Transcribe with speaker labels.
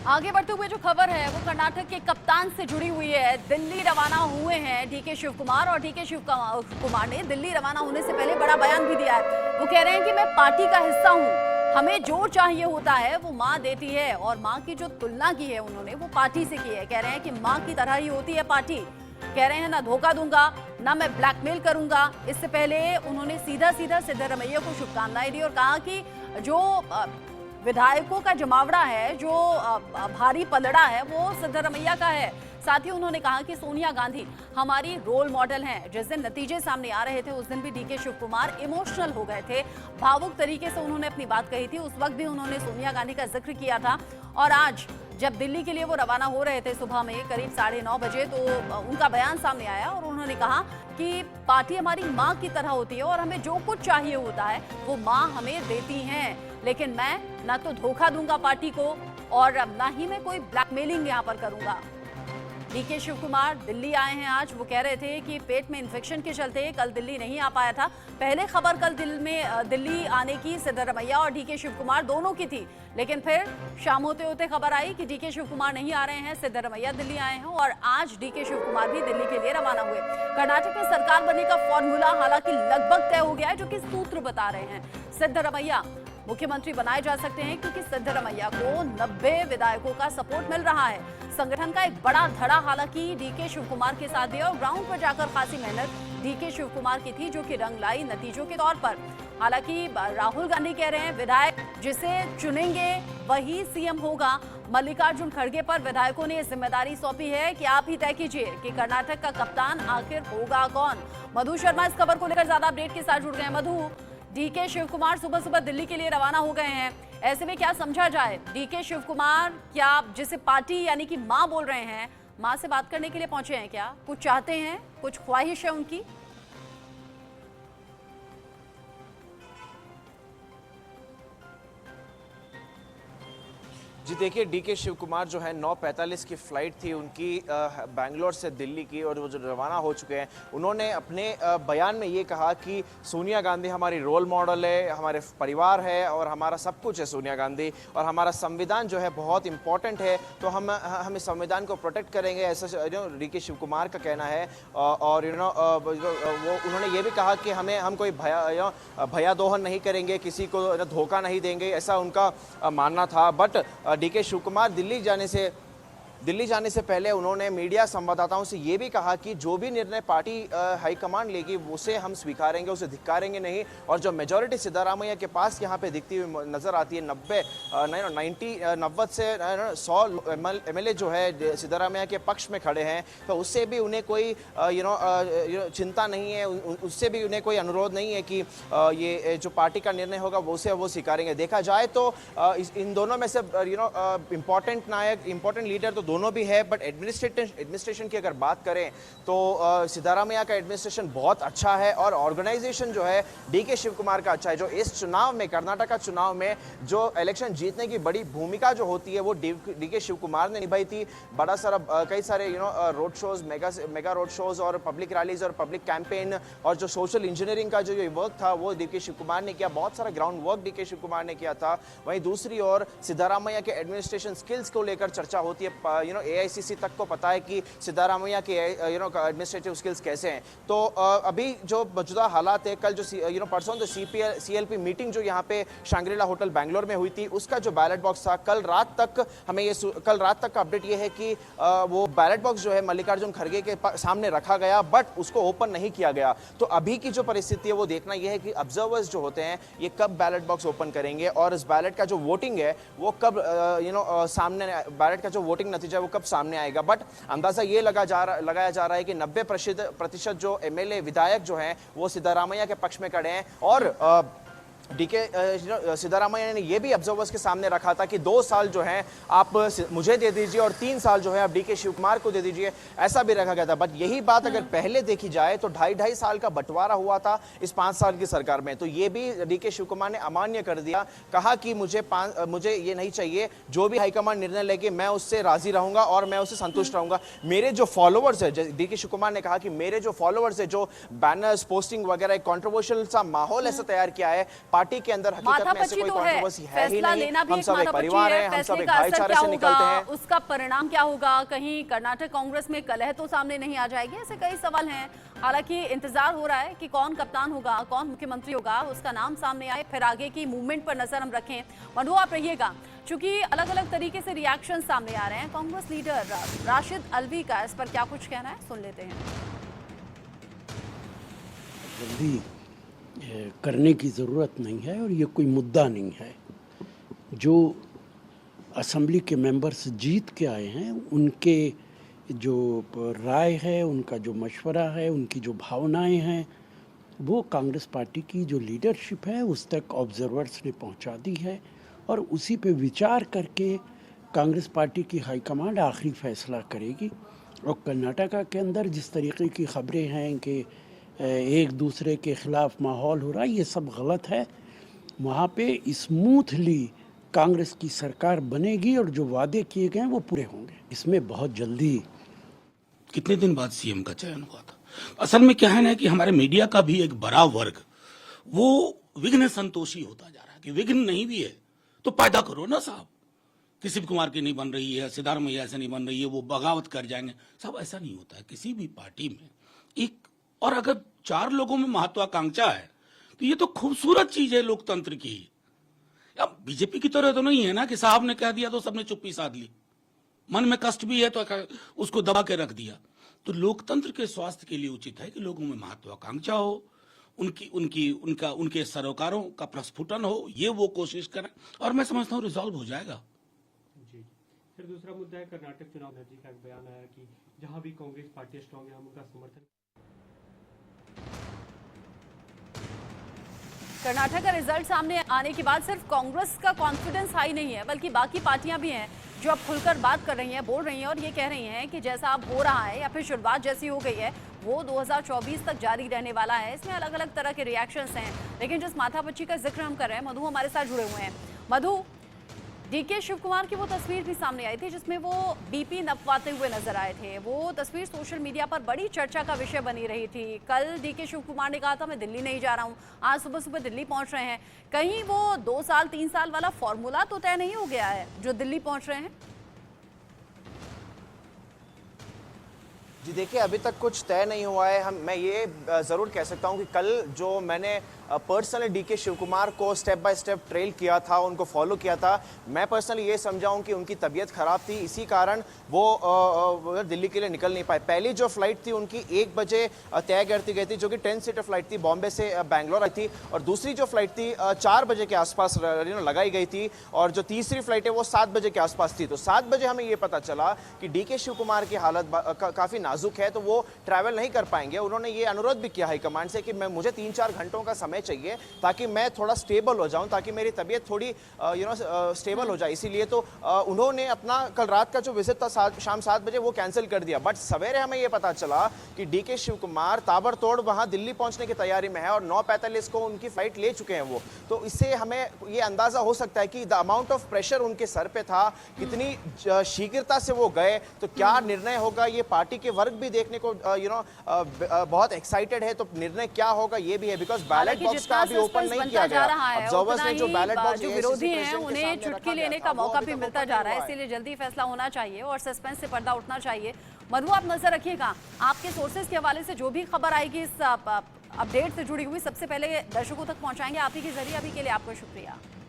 Speaker 1: आगे बढ़ते हुए जो खबर है वो कर्नाटक के कप्तान से जुड़ी हुई है। दिल्ली रवाना हुए हैं डीके शिव कुमार और डीके शिव कुमार ने दिल्ली रवाना होने से पहले बड़ा बयान भी दिया है। वो कह रहे हैं कि मैं पार्टी का हिस्सा हूं, हमें जो चाहिए होता है वो माँ देती है। और माँ की जो तुलना की है उन्होंने वो पार्टी से की है। कह रहे हैं कि माँ की तरह ही होती है पार्टी। कह रहे हैं ना धोखा दूंगा ना मैं ब्लैकमेल करूंगा। इससे पहले उन्होंने सीधा सीधा सिद्धरमैया को शुभकामनाएं दी और कहा कि जो विधायकों का जमावड़ा है, जो भारी पलड़ा है, वो सिद्धरमैया का है। साथ ही उन्होंने कहा कि सोनिया गांधी हमारी रोल मॉडल हैं। जिस दिन नतीजे सामने आ रहे थे उस दिन भी डीके शिव कुमार इमोशनल हो गए थे, भावुक तरीके से उन्होंने अपनी बात कही थी। उस वक्त भी उन्होंने सोनिया गांधी का जिक्र किया था। और आज जब दिल्ली के लिए वो रवाना हो रहे थे सुबह में करीब 9:30 बजे, तो उनका बयान सामने आया और उन्होंने कहा कि पार्टी हमारी माँ की तरह होती है और हमें जो कुछ चाहिए होता है वो माँ हमें देती हैं। लेकिन मैं ना तो धोखा दूंगा पार्टी को और ना ही मैं कोई ब्लैकमेलिंग यहाँ पर करूंगा। डीके शिव कुमार दिल्ली आए हैं आज। वो कह रहे थे कि पेट में इन्फेक्शन के चलते कल दिल्ली नहीं आ पाया था। पहले खबर कल दिल्ली आने की सिद्धरमैया और डीके शिव कुमार दोनों की थी, लेकिन फिर शाम होते होते खबर आई कि डीके शिव कुमार नहीं आ रहे हैं, सिद्धरमैया दिल्ली आए हैं और आज डीके शिव कुमार भी दिल्ली के लिए रवाना हुए। कर्नाटक में सरकार बनने का फॉर्मूला हालांकि लगभग तय हो गया है, जो कि सूत्र बता रहे हैं। सिद्धरमैया मुख्यमंत्री बनाए जा सकते हैं क्योंकि सिद्धरमैया को 90 विधायकों का सपोर्ट मिल रहा है। संगठन का एक बड़ा धड़ा हालांकि डीके शिव कुमार के साथ दिया और ग्राउंड पर जाकर खासी मेहनत डीके शिव कुमार की थी, जो कि रंग लाई नतीजों के तौर पर। हालांकि राहुल गांधी कह रहे हैं विधायक जिसे चुनेंगे वही सीएम होगा। मल्लिकार्जुन खड़गे पर विधायकों ने जिम्मेदारी सौंपी है कि आप ही तय कीजिए कि कर्नाटक का कप्तान आखिर होगा कौन। मधु शर्मा इस खबर को लेकर ज्यादा अपडेट के साथ जुड़ गए हैं। मधु, डीके शिव कुमार सुबह सुबह दिल्ली के लिए रवाना हो गए हैं, ऐसे में क्या समझा जाए? डीके शिव कुमार क्या जिसे पार्टी यानी कि मां बोल रहे हैं, मां से बात करने के लिए पहुंचे हैं? क्या कुछ चाहते हैं, कुछ ख्वाहिश है उनकी?
Speaker 2: जी देखिए, डीके शिव कुमार जो है 9:45 की फ़्लाइट थी उनकी बैंगलोर से दिल्ली की, और वो जो रवाना हो चुके हैं। उन्होंने अपने बयान में ये कहा कि सोनिया गांधी हमारी रोल मॉडल है, हमारे परिवार है और हमारा सब कुछ है सोनिया गांधी, और हमारा संविधान जो है बहुत इंपॉर्टेंट है, तो हम इस संविधान को प्रोटेक्ट करेंगे, ऐसा डीके शिव कुमार का कहना है। और वो उन्होंने ये भी कहा कि हम कोई भयादोहन नहीं करेंगे, किसी को धोखा नहीं देंगे, ऐसा उनका मानना था। बट डीके शिव कुमार दिल्ली जाने से पहले उन्होंने मीडिया संवाददाताओं से ये भी कहा कि जो भी निर्णय पार्टी हाईकमान लेगी उसे हम स्वीकारेंगे, उसे धिक्कारेंगे नहीं। और जो मेजॉरिटी सिद्धरामैया के पास यहाँ पे दिखती हुई नजर आती है, 90 से 100 एमएलए जो है सिद्धरामैया के पक्ष में खड़े हैं, तो उससे भी उन्हें कोई चिंता नहीं है, उससे भी उन्हें कोई अनुरोध नहीं है कि ये जो पार्टी का निर्णय होगा वो स्वीकारेंगे। देखा जाए तो इन दोनों में से इम्पोर्टेंट नायक, इम्पोर्टेंट लीडर तो दोनों भी है, बट एडमिनिस्ट्रेशन की अगर बात करें तो सिद्धरामैया का एडमिनिस्ट्रेशन बहुत अच्छा है और ऑर्गेनाइजेशन जो है डीके शिव कुमार का अच्छा है। जो इस चुनाव में, कर्नाटक का चुनाव में जो इलेक्शन जीतने की बड़ी भूमिका जो होती है वो डीके शिव कुमार ने निभाई थी। बड़ा सारा कई सारे road shows, mega road shows और पब्लिक रैलीज और पब्लिक कैंपेन और जो सोशल इंजीनियरिंग का जो वर्क था वो डीके शिव कुमार ने किया। बहुत सारा ground work D K Shiv Kumar ने किया था। वहीं दूसरी ओर सिद्धरामैया के एडमिनिस्ट्रेशन स्किल्स को लेकर चर्चा होती है। एआईसीसी तक को पता है कि सिद्धरामैया के एडमिनिस्ट्रेटिव स्किल्स कैसे हैं। तो अभी जो मौजूदा हालात है, कल जो परसों जो सीएलपी मीटिंग जो यहाँ पे शांग्रीला होटल बैंगलोर में हुई थी, उसका जो बैलेट बॉक्स था कल रात तक का अपडेट ये है कि वो बैलेट बॉक्स जो है मल्लिकार्जुन खड़गे के सामने रखा गया, बट उसको ओपन नहीं किया गया। तो अभी की जो परिस्थिति है वो देखना यह है कि ऑब्जर्वर्स जो होते हैं ये कब बैलेट बॉक्स ओपन करेंगे और इस बैलेट का जो वोटिंग है वो कब सामने, बैलेट का जो वोटिंग नतीजा वो कब सामने आएगा। बट अंदाजा ये लगाया जा रहा है कि 90% जो एमएलए विधायक जो हैं वो सिद्धरामैया के पक्ष में खड़े हैं। और डीके सिद्धरामैया ने यह भी ऑब्जर्वर्स के सामने रखा था कि 2 साल जो है आप मुझे दे दीजिए और 3 साल जो है आप डीके शिव कुमार को दे दीजिए, ऐसा भी रखा गया था। बट यही बात अगर पहले देखी जाए तो 2.5 साल का बंटवारा हुआ था इस 5 साल की सरकार में, तो ये भी डीके शिव कुमार ने अमान्य कर दिया। कहा कि मुझे ये नहीं चाहिए, जो भी हाईकमान निर्णय लेके मैं उससे राजी रहूंगा और मैं उससे संतुष्ट रहूंगा। मेरे जो फॉलोअर्स है, डीके शिव कुमार ने कहा कि मेरे जो फॉलोअर्स है, जो बैनर्स, पोस्टिंग वगैरह, एक कॉन्ट्रोवर्शियल सा माहौल ऐसा तैयार किया है पार्टी के अंदर हकीकत में ऐसे
Speaker 1: माथापच्ची
Speaker 2: कोई
Speaker 1: तो है,
Speaker 2: कंट्रोवर्सी है ही
Speaker 1: फैसला
Speaker 2: नहीं।
Speaker 1: लेना भी
Speaker 2: हम
Speaker 1: एक
Speaker 2: सब एक
Speaker 1: माथापच्ची
Speaker 2: परिवार
Speaker 1: है,
Speaker 2: हैं, हम सब
Speaker 1: फैसले
Speaker 2: एक
Speaker 1: का असर
Speaker 2: भाईचारे
Speaker 1: क्या
Speaker 2: से निकलते
Speaker 1: होगा,
Speaker 2: हैं।
Speaker 1: उसका परिणाम क्या होगा, कहीं कर्नाटक कांग्रेस में कलह तो सामने नहीं आ जाएगी, ऐसे कई सवाल हैं। हालांकि इंतजार हो रहा है कि कौन कप्तान होगा, कौन मुख्यमंत्री होगा, उसका नाम सामने आए, फिर आगे की मूवमेंट पर नजर हम रखें। मधु आप रहिएगा, चूंकि अलग अलग तरीके से रिएक्शन सामने आ रहे हैं। कांग्रेस लीडर राशिद अल्वी का इस पर क्या कुछ कहना है, सुन लेते हैं।
Speaker 3: जल्दी करने की ज़रूरत नहीं है और ये कोई मुद्दा नहीं है। जो असेंबली के मेंबर्स जीत के आए हैं उनके जो राय है, उनका जो मशवरा है, उनकी जो भावनाएं हैं, वो कांग्रेस पार्टी की जो लीडरशिप है उस तक ऑब्जर्वर्स ने पहुंचा दी है और उसी पे विचार करके कांग्रेस पार्टी की हाईकमांड आखिरी फैसला करेगी। और कर्नाटका के अंदर जिस तरीके की खबरें हैं कि एक दूसरे के ख़िलाफ़ माहौल हो रहा है, ये सब गलत है। वहाँ पे स्मूथली कांग्रेस की सरकार बनेगी और जो वादे किए गए हैं वो पूरे होंगे। इसमें बहुत जल्दी
Speaker 4: कितने दिन बाद सीएम का चयन हुआ था। असल में क्या है ना कि हमारे मीडिया का भी एक बड़ा वर्ग वो विघ्न संतोषी होता जा रहा है कि विघ्न नहीं भी है तो पैदा करो ना साहब। किसी भी कुमार की नहीं बन रही है, सिद्धारमैया ऐसे नहीं बन रही है, वो बगावत कर जाएंगे, सब ऐसा नहीं होता है। किसी भी पार्टी में एक, और अगर 4 लोगों में महत्वाकांक्षा है तो ये तो खूबसूरत चीज है लोकतंत्र की। अब बीजेपी की तरह तो नहीं है ना कि साहब ने कह दिया तो सबने चुप्पी साध ली, मन में कष्ट भी है तो उसको दबा के रख दिया। तो लोकतंत्र के स्वास्थ्य के लिए उचित है कि लोगों में महत्वाकांक्षा हो, उनके सरोकारों का प्रस्फुटन हो, ये वो कोशिश करें और मैं समझता हूँ रिजॉल्व हो जाएगा।
Speaker 5: जी फिर दूसरा मुद्दा है कर्नाटक चुनाव नजदीक का एक बयान आया कि जहां भी कांग्रेस पार्टी स्ट्रांग है हम उनका समर्थन।
Speaker 1: कर्नाटक का रिजल्ट सामने आने के बाद सिर्फ कांग्रेस का कॉन्फिडेंस हाई नहीं है, बल्कि बाकी पार्टियां भी हैं जो अब खुलकर बात कर रही हैं, बोल रही हैं और ये कह रही हैं कि जैसा अब हो रहा है या फिर शुरुआत जैसी हो गई है वो 2024 तक जारी रहने वाला है। इसमें अलग अलग तरह के रिएक्शंस हैं, लेकिन जिस माथापच्ची का जिक्र हम कर रहे हैं, मधु हमारे साथ जुड़े हुए हैं। मधु, डीके शिव कुमार की वो तस्वीर भी सामने आई थी जिसमें वो बीपी नपवाते हुए नजर आए थे। वो तस्वीर सोशल मीडिया पर बड़ी चर्चा का विषय बनी रही थी। कल डीके शिव कुमार ने कहा था मैं दिल्ली नहीं जा रहा हूँ, आज सुबह सुबह दिल्ली पहुंच रहे हैं। कहीं वो 2 साल 3 साल वाला फॉर्मूला तो तय नहीं हो गया है जो दिल्ली पहुंच रहे हैं?
Speaker 2: जी देखिए, अभी तक कुछ तय नहीं हुआ है। मैं ये ज़रूर कह सकता हूँ कि कल जो मैंने पर्सनली डीके शिव कुमार को स्टेप बाय स्टेप ट्रेल किया था, उनको फॉलो किया था, मैं पर्सनली ये समझा हूँ कि उनकी तबीयत ख़राब थी, इसी कारण वो दिल्ली के लिए निकल नहीं पाए। पहली जो फ्लाइट थी उनकी 1 बजे तय करती गई थी, जो कि 10 सीटर फ्लाइट थी, बॉम्बे से बैंगलोर आई थी, और दूसरी जो फ्लाइट थी 4 बजे के आसपास लगाई गई थी, और जो तीसरी फ्लाइट है वो 7 बजे के आसपास थी। तो 7 बजे हमें ये पता चला कि डीके शिव कुमार की हालत काफ़ी नाजुक है, तो वो ट्रैवल नहीं कर पाएंगे। उन्होंने ये अनुरोध भी किया हाईकमांड से कि मुझे 3-4 घंटों का समय चाहिए ताकि मैं थोड़ा स्टेबल हो जाऊं, ताकि मेरी तबीयत थोड़ी स्टेबल हो जाए। इसीलिए तो उन्होंने अपना कल रात का जो विजिट था शाम 7 बजे वो कैंसिल कर दिया। बट सवेरे हमें ये पता चला कि डीके शिव कुमार ताबड़तोड़ वहां दिल्ली पहुंचने की तैयारी में है और 9:45 को उनकी फ्लाइट ले चुके हैं वो। तो इससे हमें ये अंदाजा हो सकता है कि द अमाउंट ऑफ प्रेशर उनके सर पे था, कितनी शीघ्रता से वो गए, तो क्या निर्णय होगा ये पार्टी के वर्ग भी देखने को बहुत एक्साइटेड है। तो निर्णय क्या होगा ये भी है, बिकॉज बैलेट बॉक्स का अभी ओपन नहीं किया गया। ऑब्जर्वर्स ने जो बैलेट बॉक्स
Speaker 1: जो विरोधी हैं उन्हें चुटकी लेने का मौका भी मिलता जा रहा है, इसीलिए जल्दी फैसला होना चाहिए और सस्पेंस से पर्दा उठना चाहिए। मधु, आप नजर रखिएगा, आपके सोर्सेज के हवाले से जो भी खबर आएगी इस अपडेट से जुड़ी हुई सबसे पहले दर्शकों तक पहुंचाएंगे आप ही के जरिए। अभी के लिए आपका शुक्रिया।